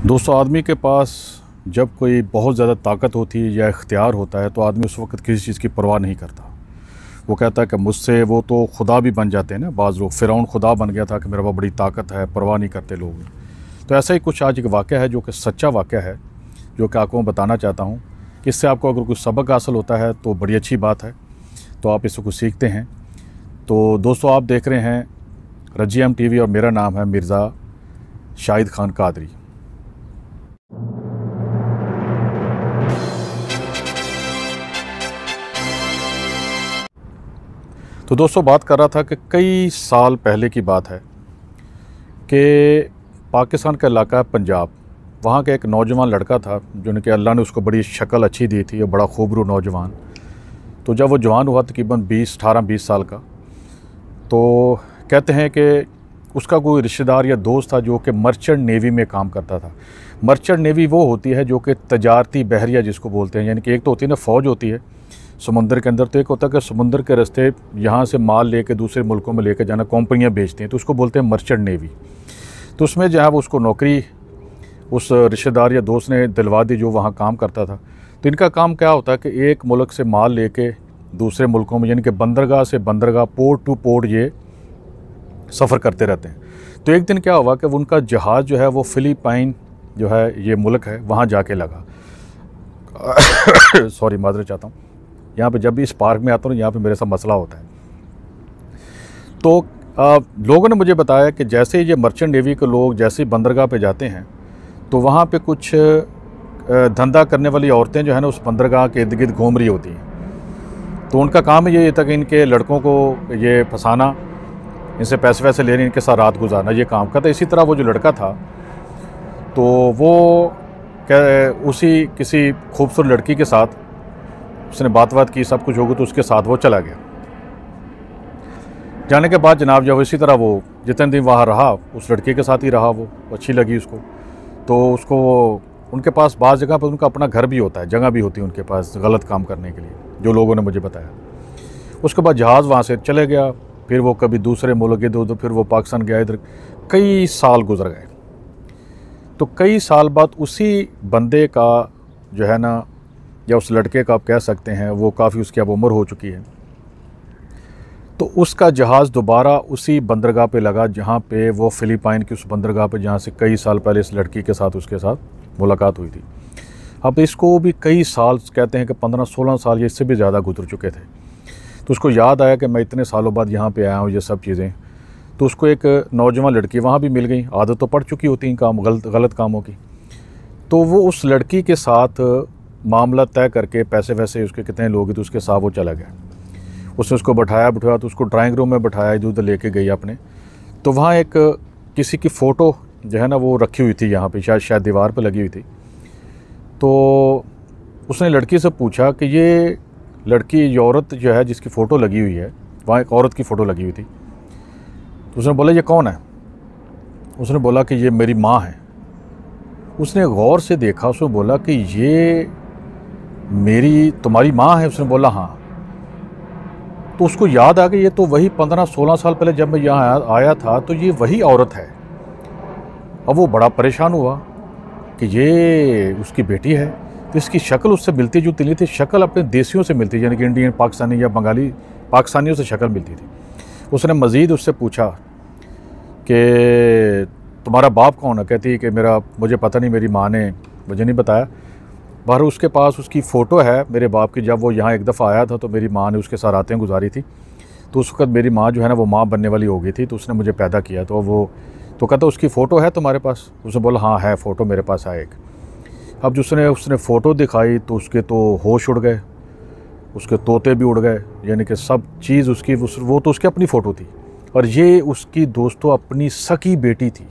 दोस्तों, आदमी के पास जब कोई बहुत ज़्यादा ताकत होती है या इख्तियार होता है तो आदमी उस वक्त किसी चीज़ की परवाह नहीं करता। वो कहता है कि मुझसे वो तो खुदा भी बन जाते हैं ना। बाज़ लोग, फ़िरौन खुदा बन गया था कि मेरे पास बड़ी ताकत है, परवाह नहीं करते लोग। तो ऐसा ही कुछ आज एक वाक़या है जो कि सच्चा वाक़या है, जो कि आपको मैं बताना चाहता हूँ। इससे आपको अगर कुछ सबक हासिल होता है तो बड़ी अच्छी बात है, तो आप इससे कुछ सीखते हैं। तो दोस्तों, आप देख रहे हैं रजी MTV और मेरा नाम है मिर्ज़ा शाहिद खान कादरी। तो दोस्तों, बात कर रहा था कि कई साल पहले की बात है कि पाकिस्तान का इलाका है पंजाब। वहाँ का एक नौजवान लड़का था जिनके अल्लाह ने उसको बड़ी शक्ल अच्छी दी थी और बड़ा खूबरू नौजवान। तो जब वो जवान हुआ तकरीबन 18-20 साल का, तो कहते हैं कि उसका कोई रिश्तेदार या दोस्त था जो कि मर्चेंट नेवी में काम करता था। मर्चेंट नेवी वो होती है जो कि तजारती बहरिया जिसको बोलते हैं, यानी कि एक तो होती है ना फ़ौज होती है समुंदर के अंदर, तो एक होता है कि समुंदर के रास्ते यहाँ से माल लेके दूसरे मुल्कों में लेके जाना, कंपनियाँ बेचती हैं, तो उसको बोलते हैं मर्चेंट नेवी। तो उसमें जो है वो उसको नौकरी उस रिश्तेदार या दोस्त ने दिलवा दी जो वहाँ काम करता था। तो इनका काम क्या होता है कि एक मुल्क से माल लेके दूसरे मुल्कों में, यानी कि बंदरगाह से बंदरगाह, पोर्ट टू पोर्ट ये सफ़र करते रहते हैं। तो एक दिन क्या हुआ कि उनका जहाज़ जो है वो फ़िलिपाइन जो है ये मुल्क है वहाँ जाके लगा। सॉरी, माजरत चाहता हूँ। यहाँ पे जब भी इस पार्क में आता हूँ यहाँ पे मेरे साथ मसला होता है। तो लोगों ने मुझे बताया कि जैसे ये मर्चेंट नेवी के लोग जैसे ही बंदरगाह पे जाते हैं तो वहाँ पे कुछ धंधा करने वाली औरतें जो है ना उस बंदरगाह के इर्द गिर्द घूम रही होती हैं। तो उनका काम ये था कि इनके लड़कों को ये फंसाना, इनसे पैसे वैसे लेने, इनके साथ रात गुजारना, ये काम करता। इसी तरह वो जो लड़का था तो वो उसी किसी खूबसूरत लड़की के साथ उसने बात की, सब कुछ होगा, तो उसके साथ वो चला गया। जाने के बाद जनाब जब इसी तरह वो जितने दिन वहाँ रहा उस लड़के के साथ ही रहा, वो अच्छी लगी उसको। तो उसको उनके पास बाज़ जगह पर उनका अपना घर भी होता है, जगह भी होती है उनके पास गलत काम करने के लिए, जो लोगों ने मुझे बताया। उसके बाद जहाज़ वहाँ से चले गया, फिर वो कभी दूसरे मुल्क इधर, फिर वो पाकिस्तान गया इधर। कई साल गुजर गए। तो कई साल बाद उसी बंदे का जो है ना, या उस लड़के का आप कह सकते हैं, वो काफ़ी उसकी अब उम्र हो चुकी है, तो उसका जहाज़ दोबारा उसी बंदरगाह पे लगा जहाँ पे वो फ़िलिपाइन की उस बंदरगाह पे जहाँ से कई साल पहले इस लड़की के साथ उसके साथ मुलाकात हुई थी। अब इसको भी कई साल, कहते हैं कि 15-16 साल या इससे भी ज़्यादा गुजर चुके थे। तो उसको याद आया कि मैं इतने सालों बाद यहाँ पे आया हूँ, ये सब चीज़ें। तो उसको एक नौजवान लड़की वहाँ भी मिल गई। आदत तो पड़ चुकी होती इन गलत कामों की। तो वो उस लड़की के साथ मामला तय करके, पैसे वैसे उसके कितने लोग हैं तो उसके साथ वो चला गया। उसने उसको बिठाया तो उसको ड्राइंग रूम में बिठाया, इधर उधर लेके गई अपने। तो वहाँ एक किसी की फ़ोटो जो है ना वो रखी हुई थी यहाँ पे, शायद दीवार पे लगी हुई थी। तो उसने लड़की से पूछा कि ये लड़की, औरत जो है जिसकी फ़ोटो लगी हुई है, वहाँ एक औरत की फ़ोटो लगी हुई थी। तो उसने बोला ये कौन है? उसने बोला कि ये मेरी माँ है। उसने गौर से देखा, उसने बोला कि ये तुम्हारी माँ है? उसने बोला हाँ। तो उसको याद आ गया ये तो वही 15-16 साल पहले जब मैं यहाँ आया था तो ये वही औरत है। अब वो बड़ा परेशान हुआ कि ये उसकी बेटी है। तो इसकी शक्ल उससे मिलती जुलती नहीं थी, शक्ल अपने देसियों से मिलती, यानी कि इंडियन, पाकिस्तानी या बंगाली पाकिस्तानियों से शक्ल मिलती थी। उसने मज़ीद उससे पूछा कि तुम्हारा बाप कौन है? कहती है कि मुझे पता नहीं, मेरी माँ ने मुझे नहीं बताया। बाहर उसके पास उसकी फ़ोटो है मेरे बाप की, जब वो यहाँ एक दफ़ा आया था तो मेरी माँ ने उसके साथ रातें गुजारी थी। तो उस वक्त मेरी माँ जो है ना वो माँ बनने वाली हो गई थी, तो उसने मुझे पैदा किया। तो कहता उसकी फ़ोटो है तुम्हारे पास? उसने बोला हाँ है, फ़ोटो मेरे पास है एक। अब जो उसने फ़ोटो दिखाई तो उसके तो होश उड़ गए, उसके तोते भी उड़ गए, यानी कि सब चीज़ उसकी, वो तो उसकी अपनी फ़ोटो थी और ये उसकी दोस्तों अपनी सकी बेटी थी।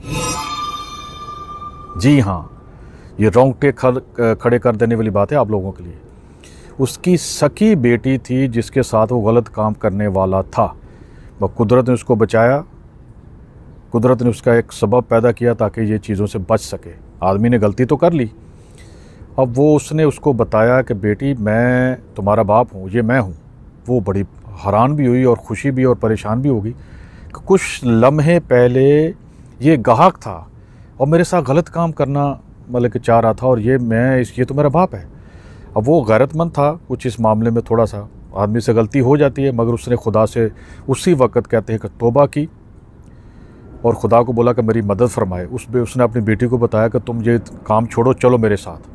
जी हाँ, ये रोंगटे खड़े कर देने वाली बात है आप लोगों के लिए। उसकी सकी बेटी थी जिसके साथ वो गलत काम करने वाला था। वह कुदरत ने उसको बचाया, कुदरत ने उसका एक सबब पैदा किया ताकि ये चीज़ों से बच सके। आदमी ने गलती तो कर ली। अब उसने उसको बताया कि बेटी मैं तुम्हारा बाप हूँ, ये मैं हूँ। वो बड़ी हैरान भी हुई और खुशी भी और परेशान भी होगी कि कुछ लम्हे पहले ये गाहक था और मेरे साथ गलत काम करना मतलब कि चाह रहा था, और ये तो मेरा बाप है। अब वो गैरतमंद था कुछ इस मामले में, थोड़ा सा आदमी से गलती हो जाती है, मगर उसने खुदा से उसी वक्त कहते हैं कि तौबा की और खुदा को बोला कि मेरी मदद फरमाए। उसने अपनी बेटी को बताया कि तुम ये काम छोड़ो, चलो मेरे साथ।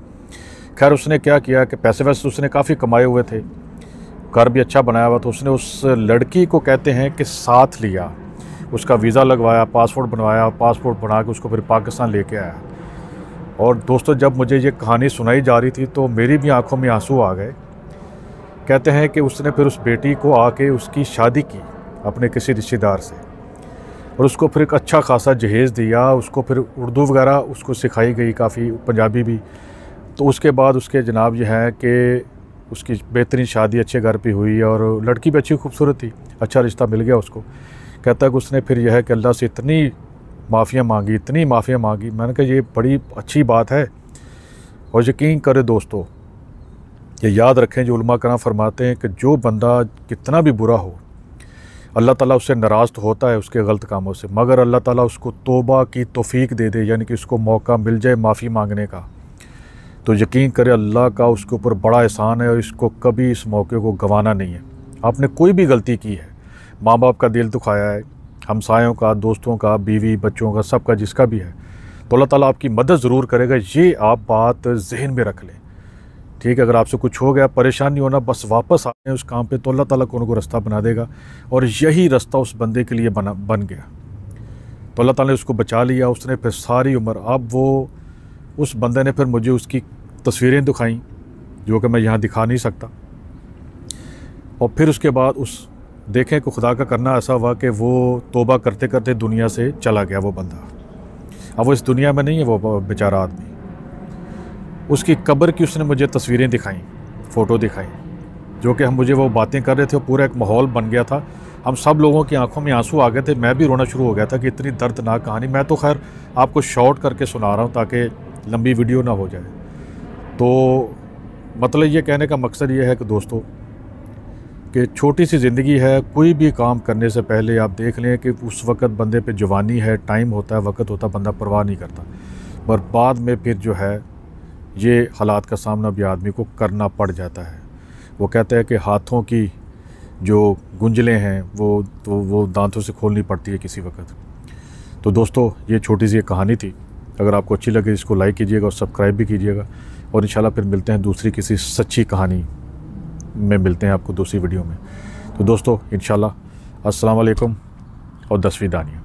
खैर उसने क्या किया कि पैसे वैसे उसने काफ़ी कमाए हुए थे, घर भी अच्छा बनाया हुआ, तो उसने उस लड़की को कहते हैं कि साथ लिया, उसका वीज़ा लगवाया, पासपोर्ट बनवाया, पासपोर्ट बना के उसको फिर पाकिस्तान लेके आया। और दोस्तों जब मुझे ये कहानी सुनाई जा रही थी तो मेरी भी आंखों में आंसू आ गए। कहते हैं कि उसने फिर उस बेटी को आके उसकी शादी की अपने किसी रिश्तेदार से, और उसको फिर एक अच्छा खासा जहेज़ दिया, उसको फिर उर्दू वगैरह उसको सिखाई गई, काफ़ी पंजाबी भी। तो उसके बाद उसके जनाब ये है कि उसकी बेहतरीन शादी अच्छे घर पे हुई, और लड़की भी अच्छी खूबसूरत थी, अच्छा रिश्ता मिल गया उसको। कहता है कि उसने फिर यह है कि अल्लाह से इतनी माफ़ियाँ मांगी, इतनी माफ़ियाँ मांगी। मैंने कहा ये बड़ी अच्छी बात है। और यकीन करें दोस्तों, ये याद रखें जो उलमा कराम फरमाते हैं कि जो बंदा कितना भी बुरा हो, अल्लाह ताला उससे नाराज़ तो होता है उसके गलत कामों से, मगर अल्लाह ताला उसको तौबा की तौफीक दे दे, यानी कि उसको मौका मिल जाए माफ़ी मांगने का, तो यकीन करें अल्लाह का उसके ऊपर बड़ा एहसान है, और इसको कभी इस मौके को गंवाना नहीं है। आपने कोई भी गलती की है, माँ बाप का दिल दुखाया है, हमसायों का, दोस्तों का, बीवी बच्चों का, सबका जिसका भी है, तो अल्लाह ताला आपकी मदद ज़रूर करेगा। ये आप बात जहन में रख लें, ठीक है। अगर आपसे कुछ हो गया, परेशान नहीं होना, बस वापस आए उस काम पे, तो अल्लाह ताला को रास्ता बना देगा। और यही रास्ता उस बंदे के लिए बन गया, तो अल्लाह ताला ने उसको बचा लिया। उसने फिर सारी उम्र, अब वो उस बंदे ने फिर मुझे उसकी तस्वीरें दिखाई जो कि मैं यहाँ दिखा नहीं सकता। और फिर उसके बाद देखें कि खुदा का करना ऐसा हुआ कि वो तौबा करते करते दुनिया से चला गया वो बंदा। अब वो इस दुनिया में नहीं है, वो बेचारा आदमी। उसकी कब्र की उसने मुझे तस्वीरें दिखाई, फ़ोटो दिखाई, जो कि मुझे वो बातें कर रहे थे, पूरा एक माहौल बन गया था। हम सब लोगों की आंखों में आंसू आ गए थे, मैं भी रोना शुरू हो गया था कि इतनी दर्दनाक कहानी। मैं तो खैर आपको शॉर्ट करके सुना रहा हूँ ताकि लंबी वीडियो ना हो जाए। तो मतलब ये कहने का मकसद ये है कि दोस्तों कि छोटी सी ज़िंदगी है, कोई भी काम करने से पहले आप देख लें कि उस वक़्त बंदे पे जवानी है, टाइम होता है, वक़्त होता है, बंदा परवाह नहीं करता, पर बाद में फिर जो है ये हालात का सामना भी आदमी को करना पड़ जाता है। वो कहते हैं कि हाथों की जो गुंजलें हैं वो दांतों से खोलनी पड़ती है किसी वक़्त। तो दोस्तों ये छोटी सी एक कहानी थी, अगर आपको अच्छी लगे इसको लाइक कीजिएगा और सब्सक्राइब भी कीजिएगा, और इंशाल्लाह फिर मिलते हैं दूसरी किसी सच्ची कहानी में, मिलते हैं आपको दूसरी वीडियो में। तो दोस्तों इंशाल्लाह अस्सलाम वालेकुम और 10वीं दानिया।